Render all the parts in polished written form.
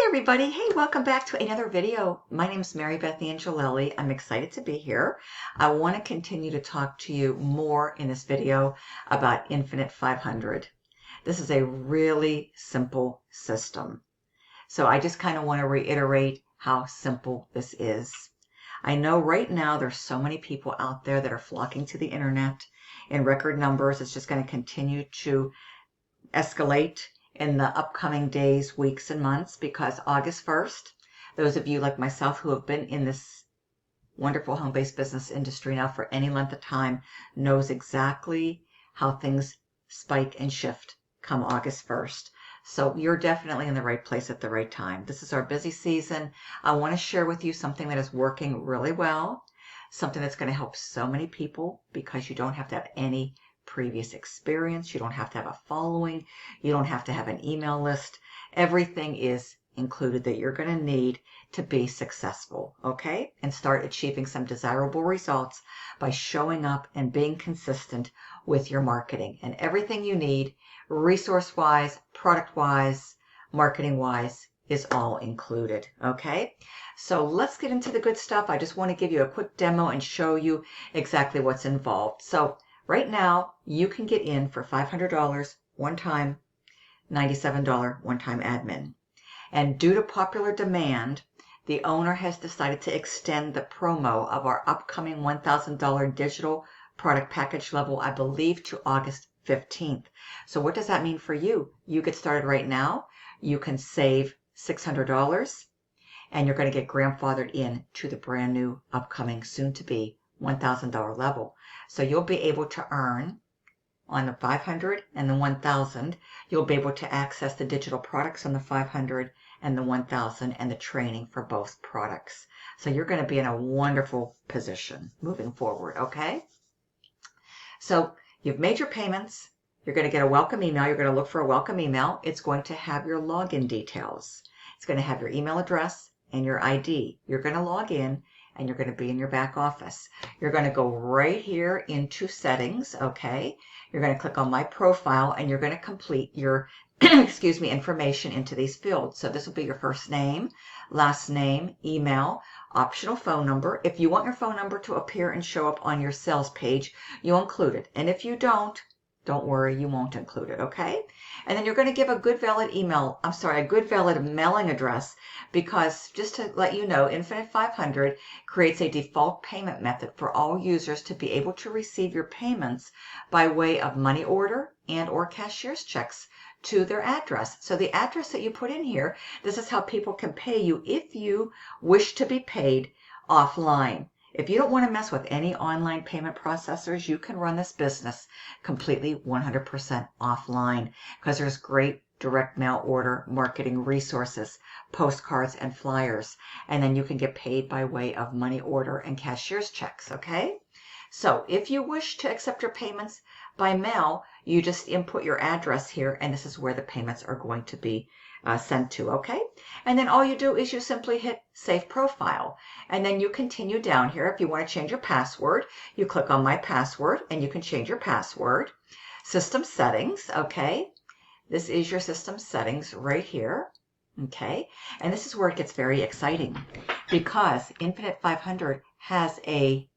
everybody. Hey, welcome back to another video. My name is Marybeth Angelelli. I'm excited to be here. I want to continue to talk to you more in this video about Infinite 500. This is a really simple system. So I just kind of want to reiterate how simple this is. I know right now there's so many people out there that are flocking to the internet in record numbers. It's just going to continue to escalate in the upcoming days, weeks, and months, because August 1st, those of you like myself who have been in this wonderful home-based business industry now for any length of time knows exactly how things spike and shift come August 1st. So you're definitely in the right place at the right time. This is our busy season. I want to share with you something that is working really well, something that's going to help so many people because you don't have to have any previous experience. You don't have to have a following. You don't have to have an email list. Everything is included that you're going to need to be successful, okay? And start achieving some desirable results by showing up and being consistent with your marketing. And everything you need, resource-wise, product-wise, marketing-wise, is all included, okay? So let's get into the good stuff. I just want to give you a quick demo and show you exactly what's involved. So right now, you can get in for $500 one-time, $97 one-time admin. And due to popular demand, the owner has decided to extend the promo of our upcoming $1,000 digital product package level, I believe, to August 15th. So what does that mean for you? You get started right now. You can save $600, and you're going to get grandfathered in to the brand new, upcoming, soon-to-be $1,000 level. So you'll be able to earn on the 500 and the 1000. You'll be able to access the digital products on the 500 and the 1000 and the training for both products. So you're going to be in a wonderful position moving forward, okay? So you've made your payments. You're going to get a welcome email. You're going to look for a welcome email. It's going to have your login details. It's going to have your email address and your ID. You're going to log in and you're going to be in your back office. You're going to go right here into settings, okay? You're going to click on my profile and you're going to complete your excuse me, information into these fields. So this will be your first name, last name, email, optional phone number. If you want your phone number to appear and show up on your sales page, you'll include it. And if you don't worry, you won't include it, okay? And then you're going to give a good valid mailing address, because just to let you know, Infinite 500 creates a default payment method for all users to be able to receive your payments by way of money order and or cashier's checks to their address. So the address that you put in here, this is how people can pay you if you wish to be paid offline. If you don't want to mess with any online payment processors, you can run this business completely 100% offline, because there's great direct mail order marketing resources, postcards and flyers, and then you can get paid by way of money order and cashier's checks, okay? So if you wish to accept your payments by mail, you just input your address here, and this is where the payments are going to be sent to, okay? And then all you do is you simply hit Save Profile. And then you continue down here. If you want to change your password, you click on My Password, and you can change your password. System Settings, okay? This is your system settings right here, okay? And this is where it gets very exciting, because Infinite 500 has a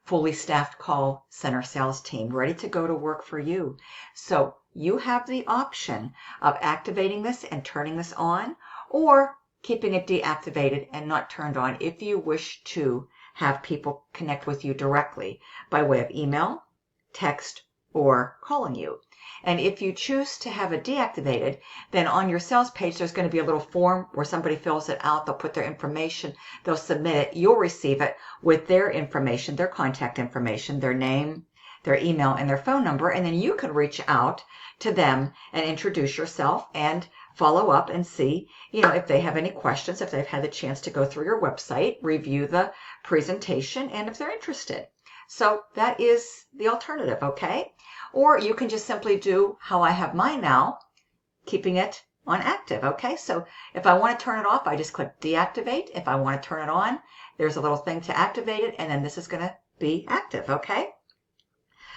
fully staffed call center sales team ready to go to work for you. So you have the option of activating this and turning this on, or keeping it deactivated and not turned on if you wish to have people connect with you directly by way of email, text, or calling you. And if you choose to have it deactivated, then on your sales page, there's going to be a little form where somebody fills it out. They'll put their information, they'll submit it. You'll receive it with their information, their contact information, their name, their email, and their phone number. And then you can reach out to them and introduce yourself and follow up and see, if they have any questions, if they've had the chance to go through your website, review the presentation, and if they're interested. So that is the alternative, okay? Or you can just simply do how I have mine now, keeping it on active, okay? So if I want to turn it off, I just click deactivate. If I want to turn it on, there's a little thing to activate it, and then this is going to be active, okay?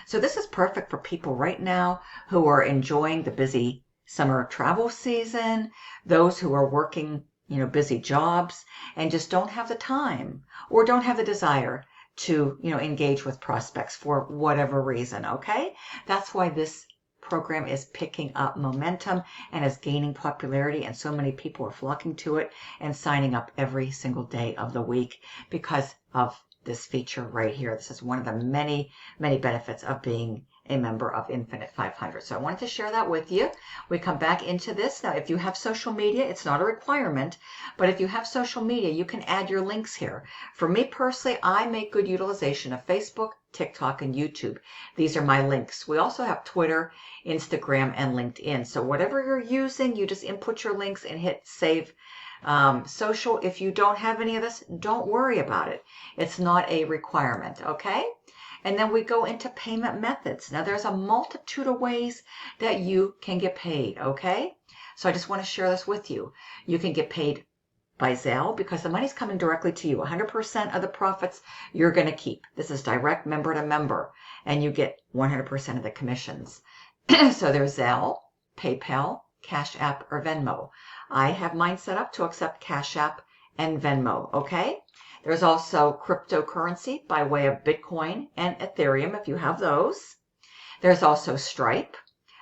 So this is perfect for people right now who are enjoying the busy summer travel season, those who are working busy jobs and just don't have the time or don't have the desire to, engage with prospects for whatever reason, okay? That's why this program is picking up momentum and is gaining popularity, and so many people are flocking to it and signing up every single day of the week because of this feature right here. This is one of the many, many benefits of being a member of Infinite 500. So I wanted to share that with you. We come back into this. Now, if you have social media, it's not a requirement, but if you have social media, you can add your links here. For me personally, I make good utilization of Facebook, TikTok, and YouTube. These are my links. We also have Twitter, Instagram, and LinkedIn. So whatever you're using, you just input your links and hit save. Social, if you don't have any of this, don't worry about it. It's not a requirement, okay? And then we go into payment methods. Now there's a multitude of ways that you can get paid, okay? So I just want to share this with you. You can get paid by Zelle because the money's coming directly to you. 100% of the profits you're going to keep. This is direct member to member, and you get 100% of the commissions. So there's Zelle, PayPal, Cash App, or Venmo. I have mine set up to accept Cash App and Venmo, okay? There's also cryptocurrency by way of Bitcoin and Ethereum if you have those. There's also Stripe.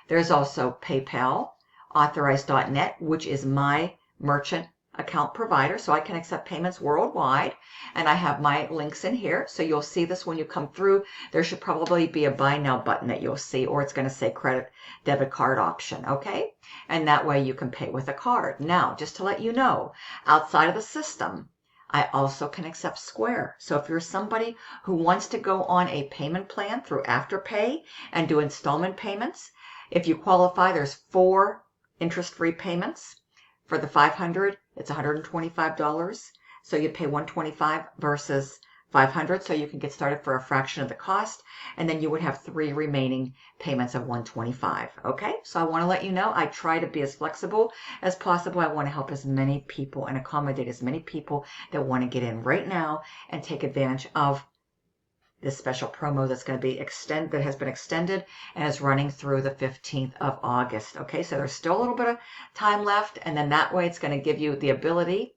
There's also PayPal, Authorize.net, which is my merchant account provider, so I can accept payments worldwide. And I have my links in here, so you'll see this when you come through. There should probably be a buy now button that you'll see, or it's going to say credit debit card option, okay? And that way you can pay with a card. Now, just to let you know, outside of the system, I also can accept Square. So if you're somebody who wants to go on a payment plan through Afterpay and do installment payments, if you qualify, there's 4 interest-free payments. For the 500, it's $125. So you pay $125 versus $500, so you can get started for a fraction of the cost, and then you would have 3 remaining payments of $125. Okay, so I want to let you know I try to be as flexible as possible. I want to help as many people and accommodate as many people that want to get in right now and take advantage of this special promo that's going to be that has been extended and is running through the 15th of August. Okay, so there's still a little bit of time left, and then that way it's going to give you the ability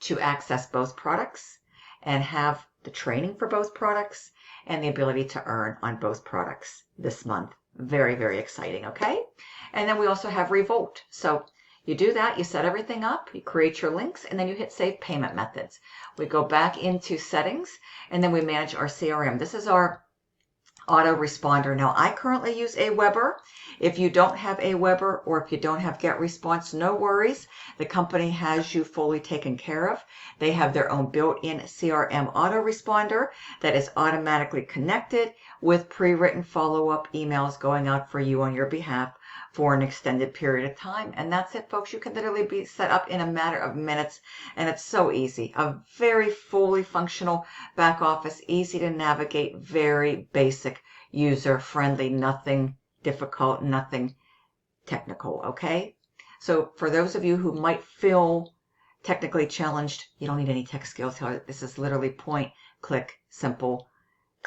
to access both products and have the training for both products and the ability to earn on both products this month. Very, very exciting, okay? And then we also have Revolt. So you do that, you set everything up, you create your links, and then you hit Save Payment Methods. We go back into Settings, and then we manage our CRM. This is our autoresponder. Now, I currently use Aweber. If you don't have Aweber or if you don't have GetResponse, no worries. The company has you fully taken care of. They have their own built-in CRM autoresponder that is automatically connected with pre-written follow-up emails going out for you on your behalf for an extended period of time. And that's it, folks. You can literally be set up in a matter of minutes, and it's so easy. A very fully functional back office, easy to navigate, very basic, user-friendly, nothing difficult, nothing technical, okay? So for those of you who might feel technically challenged, you don't need any tech skills. This is literally point, click, simple,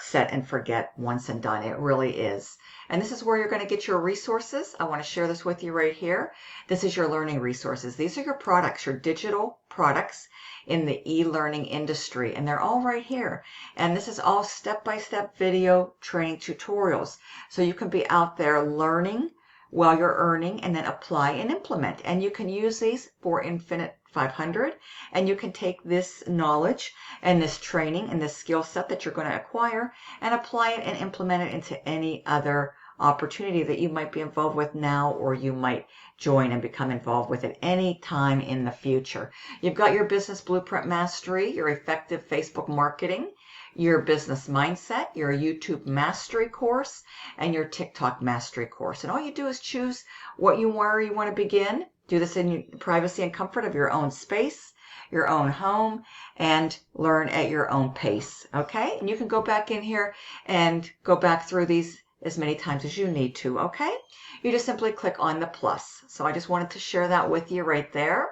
set and forget, once and done. It really is. And this is where you're going to get your resources. I want to share this with you right here. This is your learning resources. These are your products, your digital products in the e-learning industry, and they're all right here. And this is all step-by-step video training tutorials. So you can be out there learning while you're earning, and then apply and implement. And you can use these for Infinite 500, and you can take this knowledge and this training and this skill set that you're going to acquire and apply it and implement it into any other opportunity that you might be involved with now, or you might join and become involved with at any time in the future. You've got your business blueprint mastery, your effective Facebook marketing, your business mindset, your YouTube mastery course, and your TikTok mastery course. And all you do is choose where you want to begin. Do this in privacy and comfort of your own space, your own home, and learn at your own pace. Okay? And you can go back in here and go back through these as many times as you need to. Okay? You just simply click on the plus. So I just wanted to share that with you right there.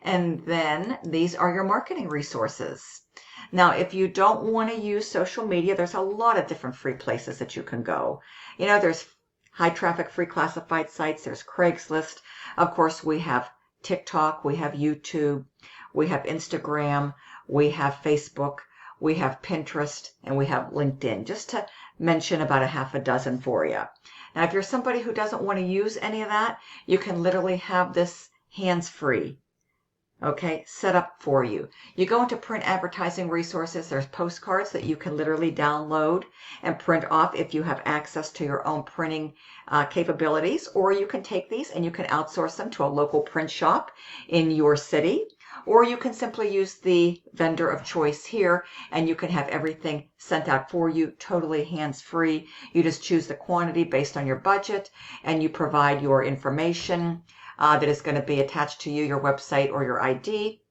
And then these are your marketing resources. Now, if you don't want to use social media, there's a lot of different free places that you can go. There's high traffic free classified sites. There's Craigslist. Of course, we have TikTok, we have YouTube, we have Instagram, we have Facebook, we have Pinterest, and we have LinkedIn, just to mention about a half a dozen for you. Now, if you're somebody who doesn't want to use any of that, you can literally have this hands-free, okay, set up for you. You go into print advertising resources, there's postcards that you can literally download and print off if you have access to your own printing capabilities, or you can take these and you can outsource them to a local print shop in your city, or you can simply use the vendor of choice here and you can have everything sent out for you, totally hands-free. You just choose the quantity based on your budget and you provide your information that is going to be attached to you, your website or your ID,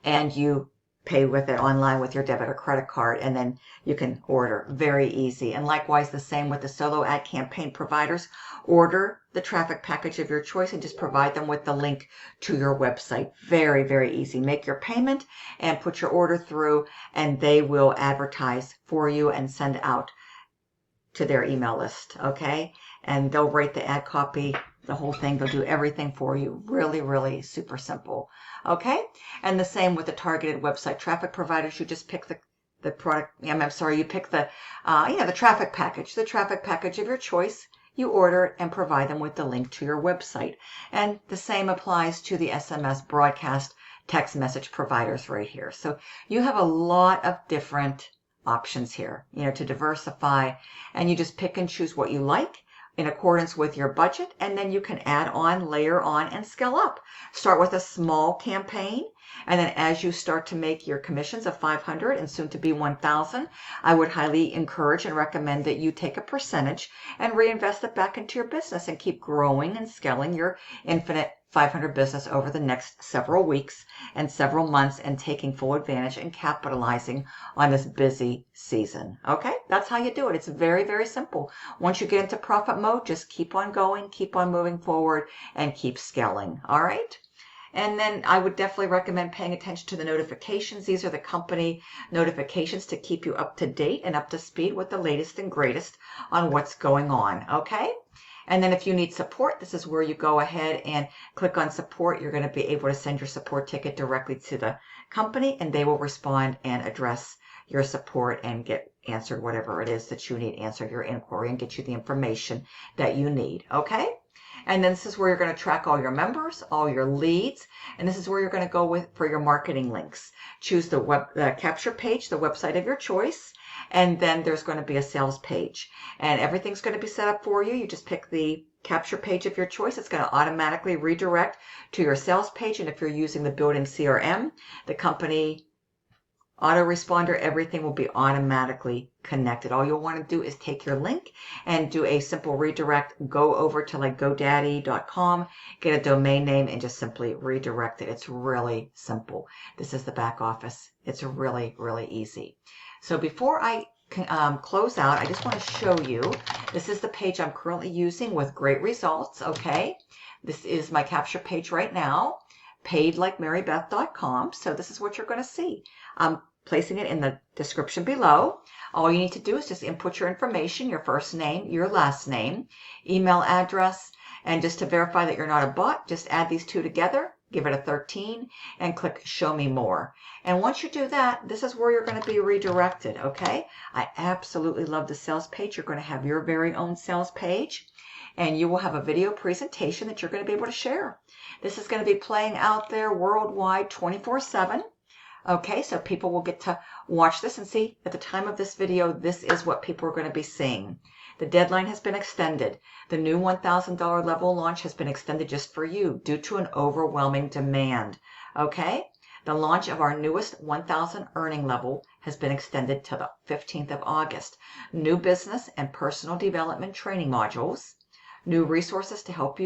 and you pay with it online with your debit or credit card, and then you can order. Very easy. And likewise, the same with the solo ad campaign providers. Order the traffic package of your choice and just provide them with the link to your website. Very, very easy. Make your payment and put your order through, and they will advertise for you and send out to their email list, okay? And they'll write the ad copy, the whole thing. They'll do everything for you. Really, really super simple, okay? And the same with the targeted website traffic providers. You just pick the product. You pick the the traffic package of your choice. You order it and provide them with the link to your website. And the same applies to the SMS broadcast text message providers right here. So you have a lot of different options here, to diversify, and you just pick and choose what you like in accordance with your budget, and then you can add on, layer on, and scale up. Start with a small campaign, and then as you start to make your commissions of 500 and soon to be 1,000, I would highly encourage and recommend that you take a percentage and reinvest it back into your business and keep growing and scaling your Infinite 500 business over the next several weeks and several months, and taking full advantage and capitalizing on this busy season. Okay, that's how you do it. It's very, very simple. Once you get into profit mode, just keep on going, keep on moving forward, and keep scaling. All right. And then I would definitely recommend paying attention to the notifications. These are the company notifications to keep you up to date and up to speed with the latest and greatest on what's going on. Okay. And then if you need support, this is where you go ahead and click on support. You're going to be able to send your support ticket directly to the company, and they will respond and address your support and get answered whatever it is that you need answered, your inquiry, and get you the information that you need. Okay? And then this is where you're going to track all your members, all your leads, and this is where you're going to go with for your marketing links. Choose the capture page, the website of your choice, and then there's going to be a sales page, and everything's going to be set up for you. You just pick the capture page of your choice. It's going to automatically redirect to your sales page, and if you're using the built-in CRM, the company autoresponder, everything will be automatically connected. All you'll want to do is take your link and do a simple redirect. Go over to like GoDaddy.com, get a domain name, and just simply redirect it. It's really simple. This is the back office. It's really, really easy. So before I close out, I just want to show you, this is the page I'm currently using with great results, okay? This is my capture page right now, paidlikemarybeth.com. So this is what you're going to see. I'm placing it in the description below. All you need to do is just input your information, your first name, your last name, email address, and just to verify that you're not a bot, just add these two together, give it a 13, and click Show Me More. And once you do that, this is where you're going to be redirected, okay? I absolutely love the sales page. You're going to have your very own sales page, and you will have a video presentation that you're going to be able to share. This is going to be playing out there worldwide 24/7. Okay, so people will get to watch this and see at the time of this video, this is what people are going to be seeing. The deadline has been extended. The new $1,000 level launch has been extended just for you due to an overwhelming demand. Okay, the launch of our newest 1,000 earning level has been extended to the 15th of August. New business and personal development training modules, new resources to help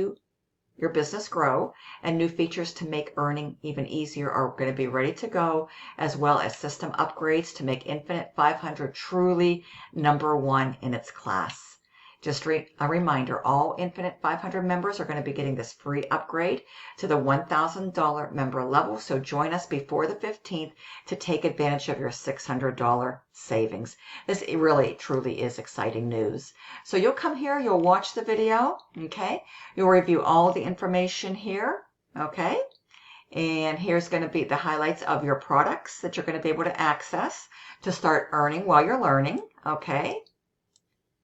your business grow, and new features to make earning even easier are going to be ready to go, as well as system upgrades to make Infinite 500 truly #1 in its class. Just a reminder, all Infinite 500 members are going to be getting this free upgrade to the $1,000 member level, so join us before the 15th to take advantage of your $600 savings. This really, truly is exciting news. So you'll come here, you'll watch the video, okay? You'll review all the information here, Okay. And here's going to be the highlights of your products that you're going to be able to access to start earning while you're learning. Okay.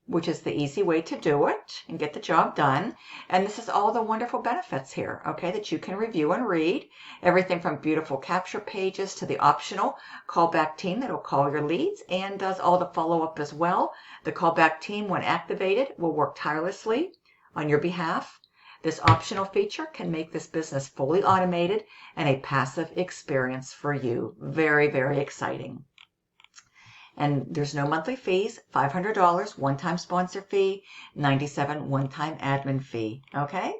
Which is the easy way to do it and get the job done. And this is all the wonderful benefits here, okay, that you can review and read. Everything from beautiful capture pages to the optional callback team that will call your leads and does all the follow-up as well. The callback team, when activated, will work tirelessly on your behalf. This optional feature can make this business fully automated and a passive experience for you. Very, very exciting. And there's no monthly fees, $500 one-time sponsor fee, $97 one-time admin fee, okay?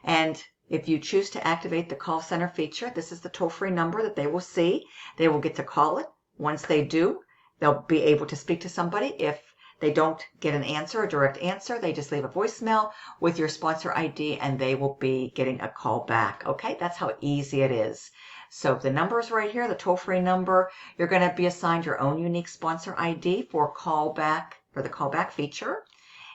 And if you choose to activate the call center feature, this is the toll-free number that they will see. They will get to call it. Once they do, they'll be able to speak to somebody. If they don't get an answer, a direct answer, they just leave a voicemail with your sponsor ID and they will be getting a call back, okay? That's how easy it is. So the number is right here, the toll-free number. You're going to be assigned your own unique sponsor ID for the callback feature.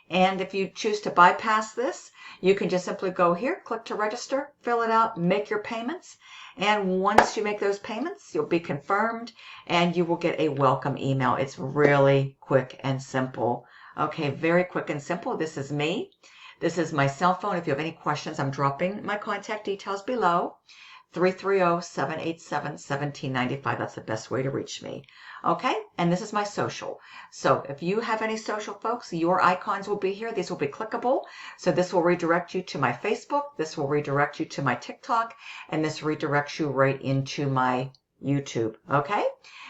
And if you choose to bypass this, you can just simply go here, click to register, fill it out, make your payments. And once you make those payments, you'll be confirmed and you will get a welcome email. It's really quick and simple. Okay, very quick and simple. This is me. This is my cell phone. If you have any questions, I'm dropping my contact details below. 330-787-1795. That's the best way to reach me. Okay, and this is my social. So if you have any social, folks, your icons will be here. These will be clickable. So this will redirect you to my Facebook. This will redirect you to my TikTok. And this redirects you right into my YouTube. Okay,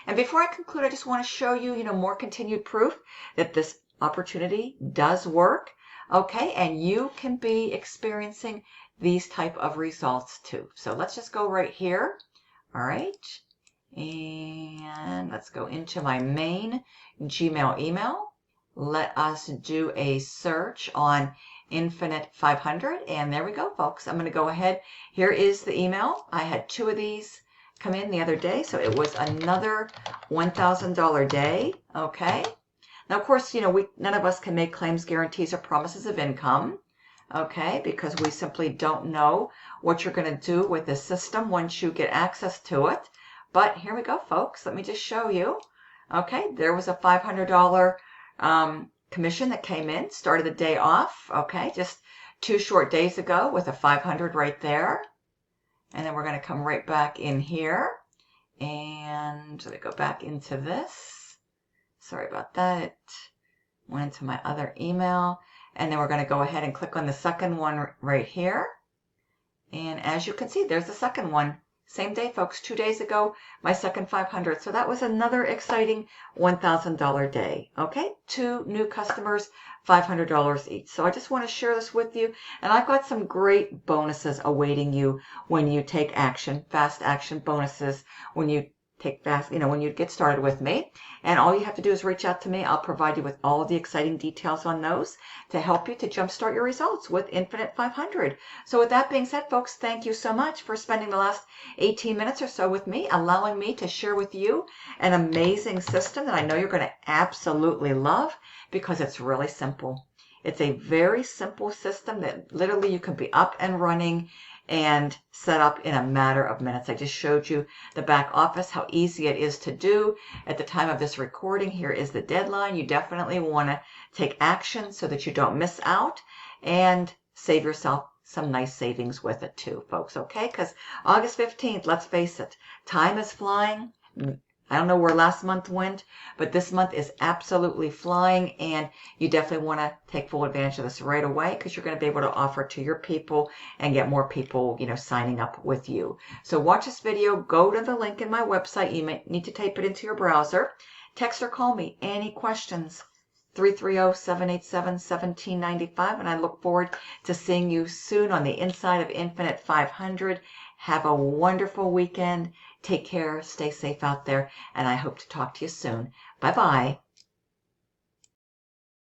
and before I conclude, I just want to show you, more continued proof that this opportunity does work. Okay, and you can be experiencing these type of results too. So let's just go right here. All right. And let's go into my main Gmail email. Let us do a search on Infinite 500. And there we go, folks. I'm going to go ahead. Here is the email. I had 2 of these come in the other day. So it was another $1,000 day. Okay. Now, of course, none of us can make claims, guarantees, or promises of income. Okay, because we simply don't know what you're going to do with this system once you get access to it. But here we go, folks. Let me just show you. Okay, there was a $500 commission that came in, started the day off. Okay, just 2 short days ago with a $500 right there. And then we're going to come right back in here. And let me go back into this. Sorry about that. It went into my other email. And then we're going to go ahead and click on the second one right here. And as you can see, there's the second one. Same day, folks, 2 days ago, my second 500. So that was another exciting $1,000 day. Okay, 2 new customers, $500 each. So I just want to share this with you. And I've got some great bonuses awaiting you when you take action, fast action bonuses when you when you get started with me. And all you have to do is reach out to me. I'll provide you with all of the exciting details on those to help you to jumpstart your results with Infinite 500. So with that being said, folks, thank you so much for spending the last 18 minutes or so with me, allowing me to share with you an amazing system that I know you're going to absolutely love because it's really simple. It's a very simple system that literally you can be up and running and set up in a matter of minutes. I just showed you the back office, how easy it is to do. At the time of this recording, here is the deadline. You definitely want to take action so that you don't miss out and save yourself some nice savings with it too, folks, okay? Because August 15th, let's face it, time is flying. I don't know where last month went, but this month is absolutely flying, and you definitely want to take full advantage of this right away because you're going to be able to offer it to your people and get more people, signing up with you. So watch this video, go to the link in my website. You may need to type it into your browser. Text or call me. Any questions? 330-787-1795, and I look forward to seeing you soon on the inside of Infinite 500. Have a wonderful weekend. Take care, stay safe out there, and I hope to talk to you soon. Bye-bye.